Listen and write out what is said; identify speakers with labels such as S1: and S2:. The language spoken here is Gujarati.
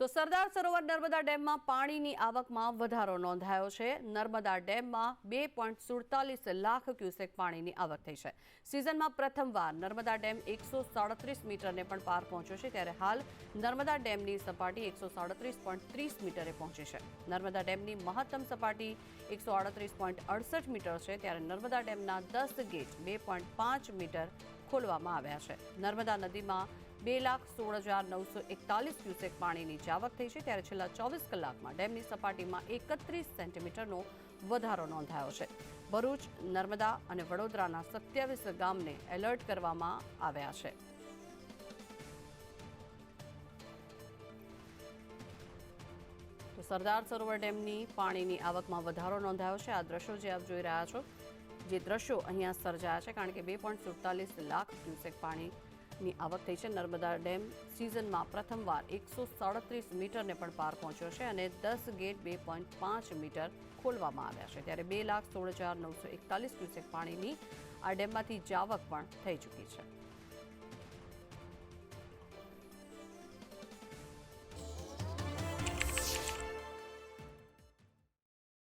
S1: તો સરદાર સરોવર નર્મદા ડેમમાં પાણીની આવકમાં વધારો નોંધાયો છે। નર્મદા ડેમમાં 2.47 લાખ ક્યુસેક પાણીની આવક થઈ છે। સિઝનમાં પ્રથમવાર નર્મદા ડેમ 137 મીટરને પણ પાર પહોંચ્યો છે, ત્યારે હાલ નર્મદા ડેમની સપાટી 137.30 મીટરે પહોંચી છે। નર્મદા ડેમની મહત્તમ સપાટી 138.68 મીટર છે, ત્યારે નર્મદા ડેમના 10 ગેટ 2.5 મીટર ખોલવામાં આવ્યા છે। નર્મદા નદીમાં 2,16,941 ક્યુસેક પાણીની આવક થઈ છે, ત્યારે છેલ્લા 24 કલાકમાં ડેમની સપાટીમાં 31 સેન્ટીમીટરનો વધારો નોંધાયો છે। ભરૂચ, નર્મદા અને વડોદરાના 27 ગામને એલર્ટ કરવામાં આવ્યા છે। તો સરદાર સરોવર ડેમની પાણીની આવકમાં વધારો નોંધાયો છે। આ દ્રશ્યો જે આપ જોઈ રહ્યા છો, જે દ્રશ્યો અહીંયા સર્જાયા છે, કારણ કે 2.47 લાખ ક્યુસેક પાણીની આવક થઈ છે। નર્મદા ડેમ સિઝનમાં પ્રથમવાર 137 મીટરને પણ પાર પહોંચ્યો છે અને 10 ગેટ 2.5 મીટર ખોલવામાં આવ્યા છે, ત્યારે 2,16,941 ક્યુસેક પાણીની આ ડેમમાંથી જાવક પણ થઈ ચૂકી છે।